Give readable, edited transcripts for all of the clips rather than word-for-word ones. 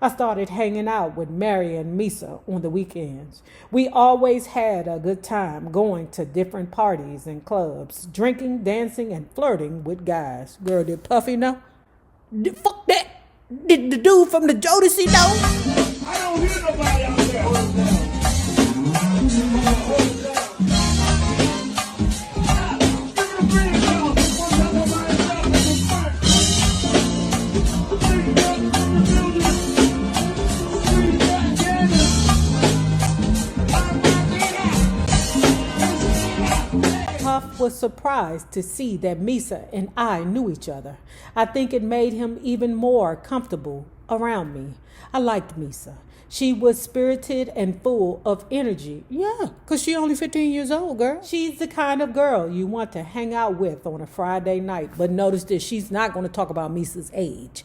I started hanging out with Mary and Misa on the weekends. We always had a good time going to different parties and clubs, drinking, dancing, and flirting with guys. Girl, did Puffy know? Fuck that! Did the dude from the Jodeci know? I don't hear nobody out there. Puff was surprised to see that Misa and I knew each other. I think it made him even more comfortable around me. I liked Misa. She was spirited and full of energy. Yeah, because she only 15 years old, girl. She's the kind of girl you want to hang out with on a Friday night. But notice that she's not going to talk about Misa's age,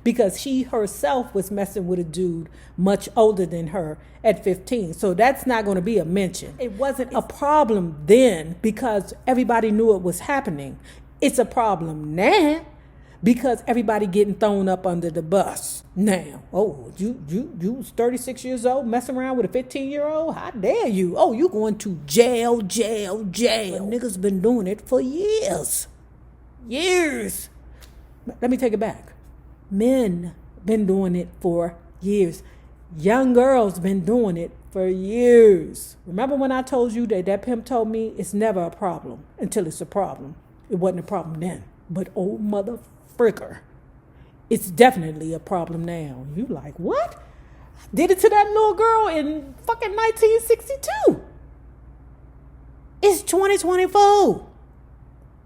because she herself was messing with a dude much older than her at 15. So that's not going to be a mention. It wasn't a problem then because everybody knew it was happening. It's a problem now because everybody getting thrown up under the bus now. Oh, you 36 years old messing around with a 15-year-old? How dare you? Oh, you going to jail. But niggas been doing it for years. Let me take it back. Men been doing it for years. Young girls been doing it for years. Remember when I told you that pimp told me it's never a problem until it's a problem? It wasn't a problem then. But old mother fricker, it's definitely a problem now. You like, what? I did it to that little girl in fucking 1962. It's 2024. Why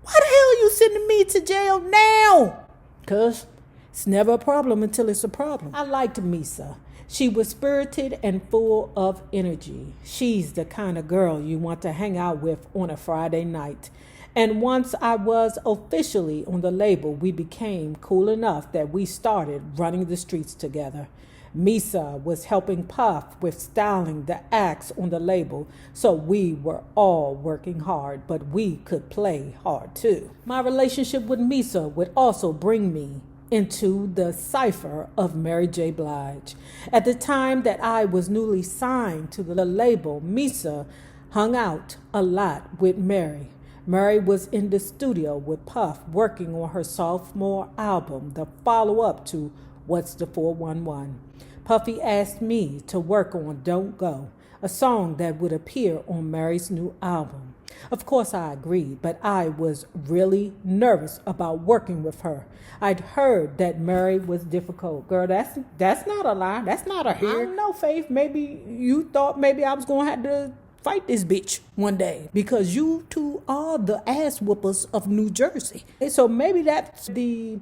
the hell you sending me to jail now? Cuz it's never a problem until it's a problem. I liked Misa. She was spirited and full of energy. She's the kind of girl you want to hang out with on a Friday night. And once I was officially on the label, we became cool enough that we started running the streets together. Misa was helping Puff with styling the acts on the label, so we were all working hard, but we could play hard too. My relationship with Misa would also bring me into the cipher of Mary J. Blige. At the time that I was newly signed to the label, Misa hung out a lot with Mary. Mary was in the studio with Puff working on her sophomore album, the follow-up to What's the 411. Puffy asked me to work on Don't Go, a song that would appear on Mary's new album. Of course I agreed, but I was really nervous about working with her. I'd heard that Mary was difficult. Girl, that's not a lie. That's not a hair. I don't know, Faith. Maybe you thought maybe I was going to have to fight this bitch one day because you two are the ass whoopers of New Jersey. And so maybe that's the,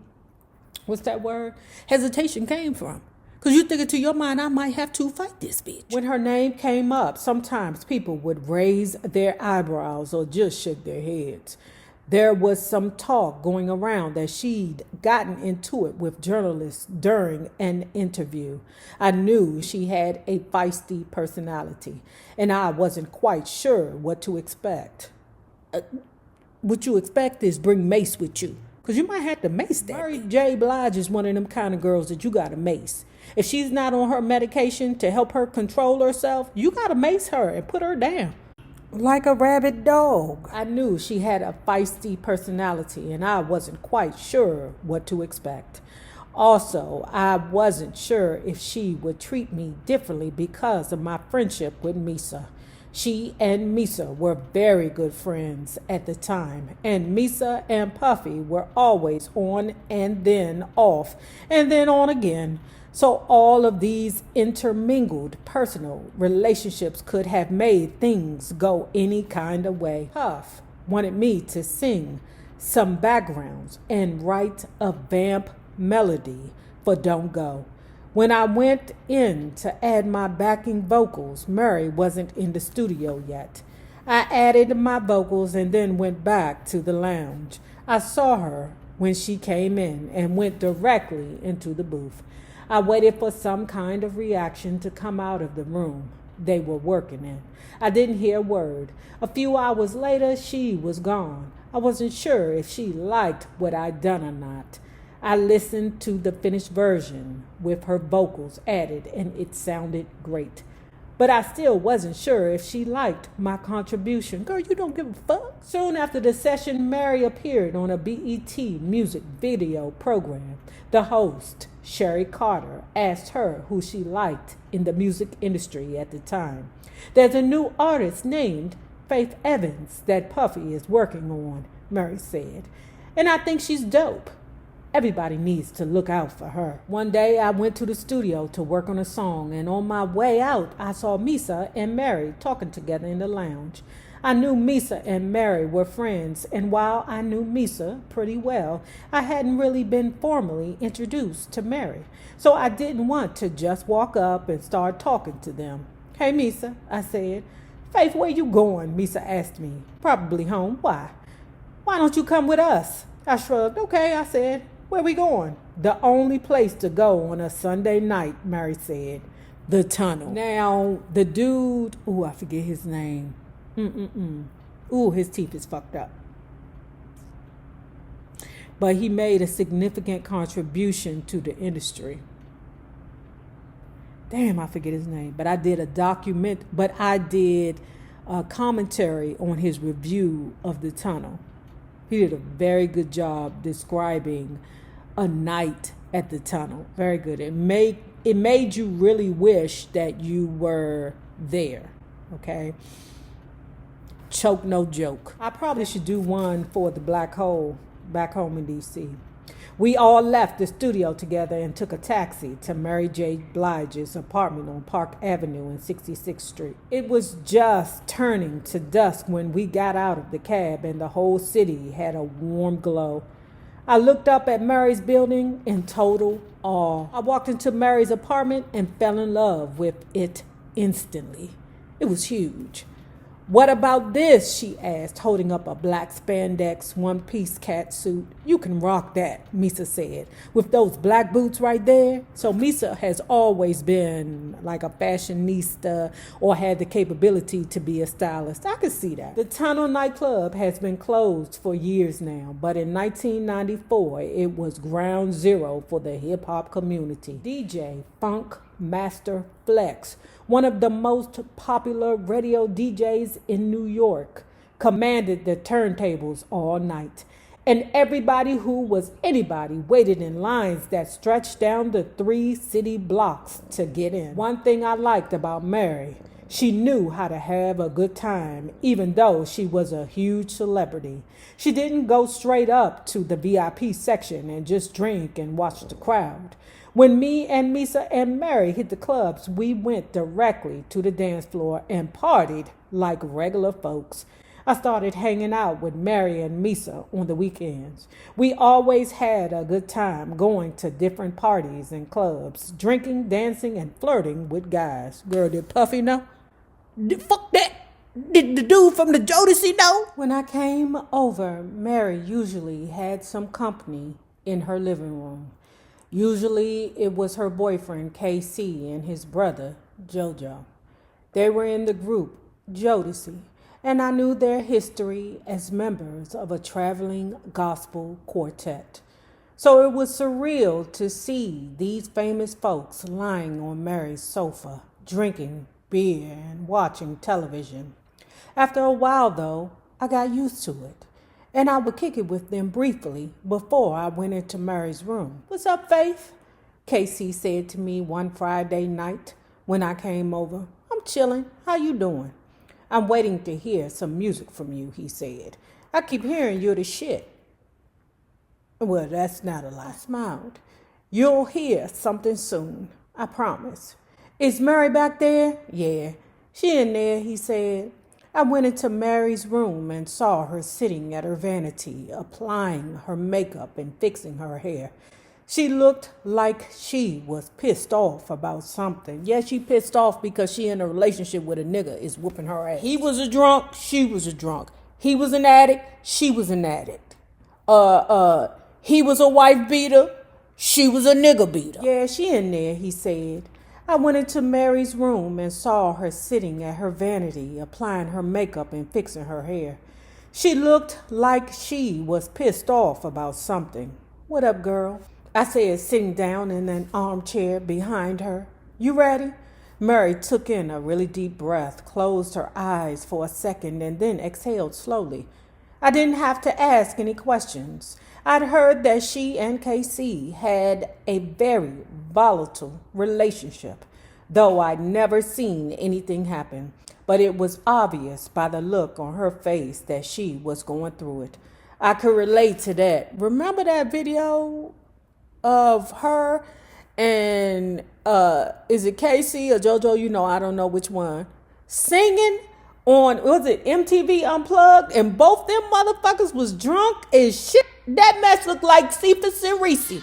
what's that word? Hesitation came from. Because you think into your mind, I might have to fight this bitch. When her name came up, sometimes people would raise their eyebrows or just shake their heads. There was some talk going around that she'd gotten into it with journalists during an interview. I knew she had a feisty personality, and I wasn't quite sure what to expect. What you expect is bring Mace with you, because you might have to mace that. Mary J. Blige is one of them kind of girls that you got to mace. If she's not on her medication to help her control herself, you got to mace her and put her down. Like a rabid dog. I knew she had a feisty personality, and I wasn't quite sure what to expect. Also, I wasn't sure if she would treat me differently because of my friendship with Misa. She and Misa were very good friends at the time, and Misa and Puffy were always on and then off and then on again. So all of these intermingled personal relationships could have made things go any kind of way. Puff wanted me to sing some backgrounds and write a vamp melody for Don't Go. When I went in to add my backing vocals, Mary wasn't in the studio yet. I added my vocals and then went back to the lounge. I saw her when she came in and went directly into the booth. I waited for some kind of reaction to come out of the room they were working in. I didn't hear a word. A few hours later, she was gone. I wasn't sure if she liked what I'd done or not. I listened to the finished version with her vocals added, and it sounded great. But I still wasn't sure if she liked my contribution. Girl, you don't give a fuck. Soon after the session, Mary appeared on a BET music video program. The host, Sherry Carter, asked her who she liked in the music industry at the time. There's a new artist named Faith Evans that Puffy is working on, Mary said. And I think she's dope. Everybody needs to look out for her. One day I went to the studio to work on a song, and on my way out I saw Misa and Mary talking together in the lounge. I knew Misa and Mary were friends, and while I knew Misa pretty well, I hadn't really been formally introduced to Mary. So I didn't want to just walk up and start talking to them. "Hey Misa," I said. "Faith, where you going?" Misa asked me. "Probably home. Why?" "Why don't you come with us?" I shrugged. "Okay," I said. "Where we going?" "The only place to go on a Sunday night," Mary said. "The Tunnel." Now, the dude, I forget his name. His teeth is fucked up. But he made a significant contribution to the industry. Damn, I forget his name. But I did a commentary on his review of The Tunnel. He did a very good job describing a night at the Tunnel. Very good. It made you really wish that you were there. Okay. Choke, no joke. I probably should do one for the Black Hole back home in DC. We all left the studio together and took a taxi to Mary J. Blige's apartment on Park Avenue and 66th Street. It was just turning to dusk when we got out of the cab, and the whole city had a warm glow. I looked up at Mary's building in total awe. I walked into Mary's apartment and fell in love with it instantly. It was huge. "What about this?" she asked, holding up a black spandex one-piece cat suit. "You can rock that," Misa said, "with those black boots right there." So Misa has always been like a fashionista or had the capability to be a stylist. I could see that. The Tunnel nightclub has been closed for years now, but in 1994, it was ground zero for the hip-hop community. DJ Funk Master Flex, one of the most popular radio DJs in New York, commanded the turntables all night. And everybody who was anybody waited in lines that stretched down the 3 city blocks to get in. One thing I liked about Mary, she knew how to have a good time, even though she was a huge celebrity. She didn't go straight up to the VIP section and just drink and watch the crowd. When me and Misa and Mary hit the clubs, we went directly to the dance floor and partied like regular folks. I started hanging out with Mary and Misa on the weekends. We always had a good time going to different parties and clubs, drinking, dancing, and flirting with guys. Girl, did Puffy know? Fuck that! Did the dude from the Jodeci know? When I came over, Mary usually had some company in her living room. Usually it was her boyfriend, KC, and his brother, JoJo. They were in the group, Jodeci, and I knew their history as members of a traveling gospel quartet. So it was surreal to see these famous folks lying on Mary's sofa, drinking beer and watching television. After a while, though, I got used to it. And I would kick it with them briefly before I went into Mary's room. "What's up, Faith?" Casey said to me one Friday night when I came over. "I'm chilling. How you doing?" "I'm waiting to hear some music from you," he said. "I keep hearing you're the shit." "Well, that's not a lie." I smiled. "You'll hear something soon, I promise." "Is Mary back there?" "Yeah, she in there," he said. I went into Mary's room and saw her sitting at her vanity, applying her makeup and fixing her hair. She looked like she was pissed off about something. Yeah, she pissed off because she in a relationship with a nigga is whooping her ass. He was a drunk, she was a drunk. He was an addict, she was an addict. He was a wife beater, she was a nigga beater. "Yeah, she in there," he said. I went into Mary's room and saw her sitting at her vanity, applying her makeup and fixing her hair. She looked like she was pissed off about something. "What up, girl?" I said, sitting down in an armchair behind her. You ready? Mary took in a really deep breath, closed her eyes for a second, and then exhaled slowly. I didn't have to ask any questions. I'd heard that she and KC had a very volatile relationship, though I'd never seen anything happen. But it was obvious by the look on her face that she was going through it. I could relate to that. Remember that video of her and is it Casey or JoJo? You know, I don't know which one. Singing on, was it MTV Unplugged? And both them motherfuckers was drunk as shit. That mess looked like Cephas and Reese.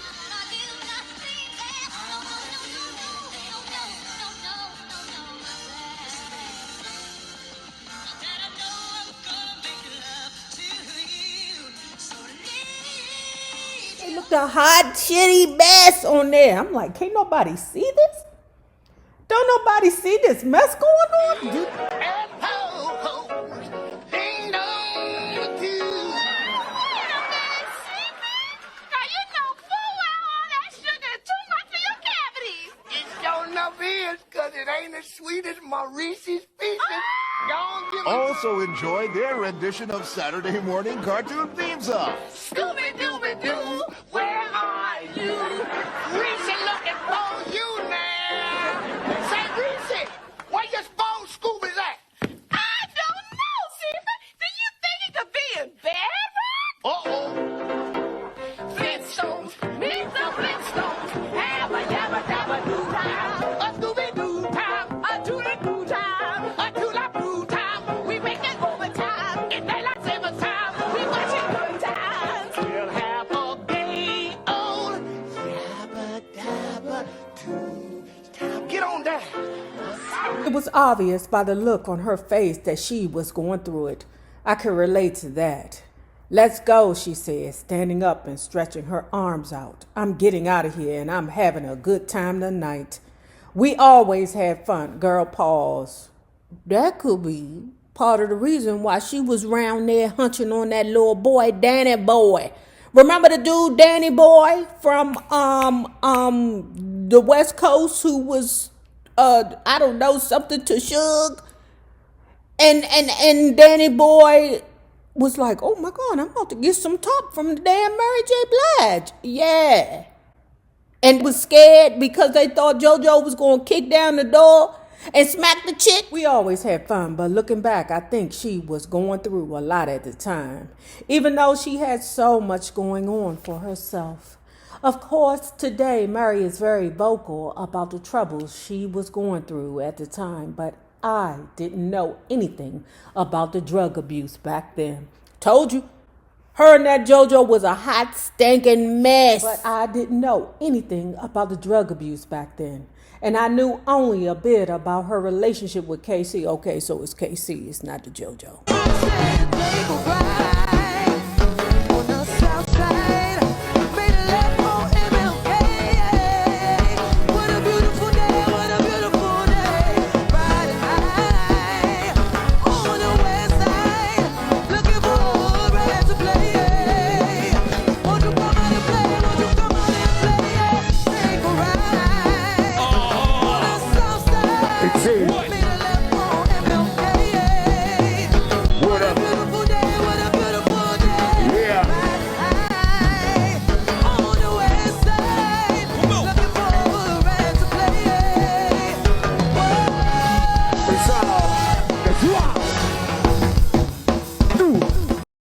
They looked a hot, shitty mess on there. I'm like, can't nobody see this? Don't nobody see this mess going on? Because it ain't as sweet as my Reese's Pieces. Also enjoy their rendition of Saturday morning cartoon theme song. Scooby-Dooby-Doo, where are you? Reese looking for you now. Say, Reese, where your phone Scooby's at? I don't know, Caesar. Do you think it could be in bed, right? Uh-oh. Flintstones, meet the Flintstones. Have a yabba dabba doo time. A Scooby-Doo time. A doodle-doo time. A doodle-doo time. We making overtime. In daylight saving time. We watching good times. We'll have a gay old yabba dabba doo time. Get on down. It was obvious by the look on her face that she was going through it. I could relate to that. Let's go, she said, standing up and stretching her arms out. I'm getting out of here and I'm having a good time tonight. We always had fun. Girl, pause. That could be part of the reason why she was round there hunching on that little boy, Danny Boy. Remember the dude, Danny Boy, from the West Coast who was I don't know, something to Suge? And Danny Boy was like, oh my God, I'm about to get some top from the damn Mary J. Blige. Yeah. And was scared because they thought JoJo was going to kick down the door and smack the chick. We always had fun, but looking back, I think she was going through a lot at the time, even though she had so much going on for herself. Of course, today, Mary is very vocal about the troubles she was going through at the time, but I didn't know anything about the drug abuse back then. Told you, her and that JoJo was a hot, stinking mess. But I didn't know anything about the drug abuse back then. And I knew only a bit about her relationship with KC. Okay, so it's KC, it's not the JoJo. Hey.